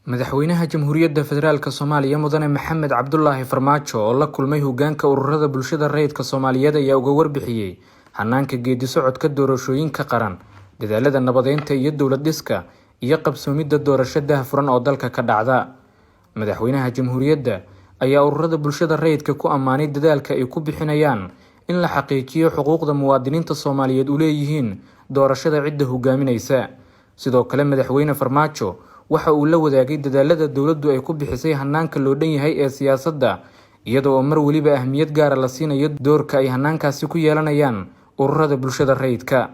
madaxweynaha jamhuuriyadda federaalka Soomaaliya mudane Maxamed Cabdullaahi Farmaajo oo la kulmay hoggaanka ururada bulshada rayidka Soomaaliyeed ayaa uga warbixiyay hanaanka geedi socodka doorashooyinka qaran, dadaalada nabadeynta iyo dowlad dhiska iyo qabsoomidda doorashada furan oo dalka ka dhacda. Madaxweynaha jamhuuriyadda ayaa ururada bulshada rayidka ku ammaanay dadaalka ay ku bixinayaan in la xaqiijiyo xuquuqda muwaadiniinta Soomaaliyeed u leeyihiin doorashada cidda hogaaminaysa. Sidoo kale madaxweyne Farmaajo waxa uu la wadaagay dadaalada dawladdu ay ku bixisay hanaanka loo dhan yahay ee siyaasadda, iyadoo mar waliba ahmiyad gaar ah la siinayo doorka ay hanaankaasi ku yeelanayaan ururada bulshada rayidka.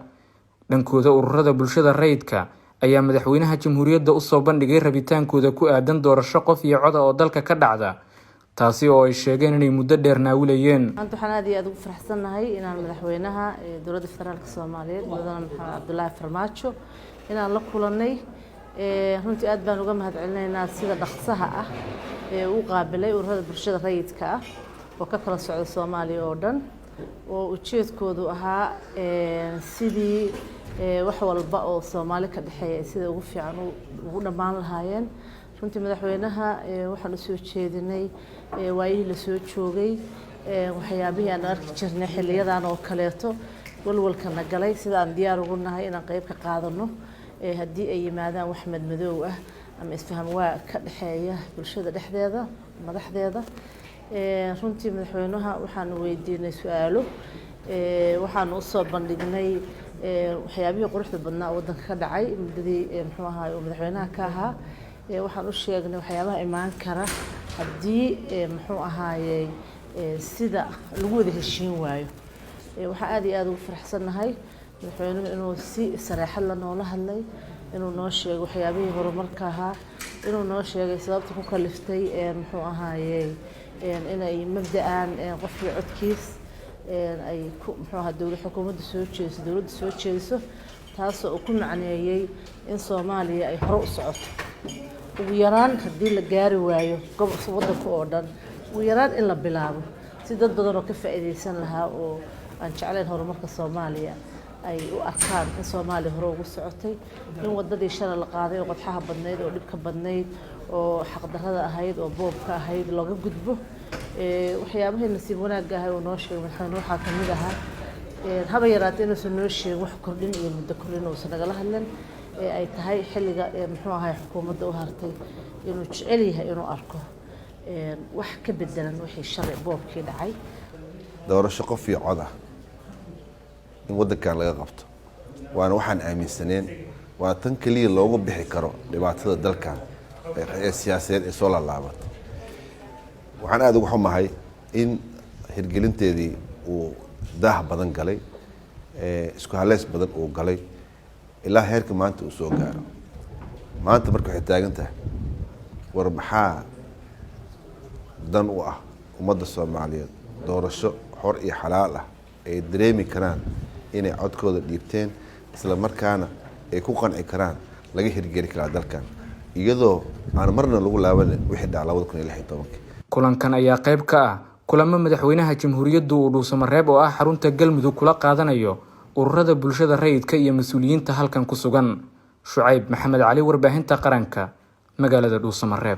Dhankooda ururada bulshada rayidka ayaa madaxweynaha jamhuuriyadda u soo bandhigay rabitaankooda ku aadan doorasho qof iyo cod oo dalka ka dhacda, taasi oo ay sheegeen inay muddo dheer naawilayeen. Maanta waxaan aad iyo aad ugu faraxsanahay inaan madaxweynaha dowladda federaalka Soomaaliyeed mudane Maxamed Cabdullaahi Farmaajo inaan la kulanay. runtii aad baan uga mahadcelinaynaa sida dhaqsaha ah ee uu qaabilay ururada bulshada rayidka ah oo ka kala socda Soomaaliya oo dhan, oo ujeedkoodu ahaa sidii wax walba oo Soomaali ka dhaxeeya sida ugu fiican ugu dhamaan lahaayeen. runtii madaxweynaha waxaan u soo jeedinay waayihii la soo joogay waxyaabihii aan arki jirnay xilliyadan oo kaleeto walwalkana galay sida aan diyaar ugu nahay inaan qayb ka qaadano haddii ay yimaadaan wax madmadow ah ama isfaham waa ka dhaxeeya bulshada dhexdeeda madaxdeeda. runtii madaxweynaha waxaan weydiinay su'aalo waxaan u soo bandhignay waxyaabihii quruxda badnaa waddanka ka dhacay muddadii muxuu ahaay oo madaxweynaha ka ahaa. waxaan u sheegnay waxyaabaha imaan kara haddii muxuu ahaayey sida lagu wada heshiin waayo. waxaan aad iyo aad ugu faraxsanahay madaxweynuhu inuu si saraaxad la noola hadlay, inuu noo sheegay waxyaabihii horumarka ahaa, inuu noo sheegay sababta ku kaliftay muxuu ahaayey inay mabda'an qofkii codkiis ay muxuu ahaa xukuumadda soo jeediso taasoo uu ku macneeyay in Soomaaliya ay hore u socoto. ugu yaraan haddii la gaari waayo gobolka waddanka oo dhan, ugu yaraan in la bilaabo si dad badan oo ka faa'iideysan lahaa oo aan jeclayn horumarka Soomaaliya ay u arkaan in Soomaaliya hore ugu socotay, in wadadii shalay la qaaday oo qodxaha badnayd oo dhibka badnayd oo xaqdarrada ahayd oo boobka ahayd looga gudbo. waxyaabihii nasiib wanaagga ahay oo noo sheegay madaxweyne waxaa ka mid ahaa haba yaraatee inuusan noo sheegin wax kordhin iyo muddo kordhin uusan nagala hadlin, ay tahay xilliga muxuu ahaay xukuumadda u hartay inuu jecel yahay inuu arko wax ka bedelan wixii shalay boobkii dhacay. doorasho qof iyo cod ah in waddankan laga qabto waana waxaan aaminsaneen waa tan kaliya loogu bixi karo dhibaatada dalkan ee siyaasadeed ee soo laalaabatay. waxaan aad ugu xumahay in hirgelinteedii uu daah badan galay, isku haleys badan uu galay ilaa heerka maanta uu soo gaaro. maanta marka waxay taagan tahay war maxaa dan u ah ummadda Soomaaliyeed doorasho xor iyo xalaal ah ay dareemi karaan inay codkooda dhiibteen isla markaana ay ku qanci karaan laga hirgeli karaa dalkan iyadoo aan marna lagu laabanin wixii dhacay 2016. kulankan ayaa qayb ka ah kulamo madaxweynaha jamhuuriyadda uu Dhuusamareeb oo ah xarunta Galmudug kula qaadanayo ururada bulshada rayidka iyo mas'uuliyiinta halkan ku sugan. Shucayb Maxamed Cali, warbaahinta qaranka, magaalada Dhuusamareeb.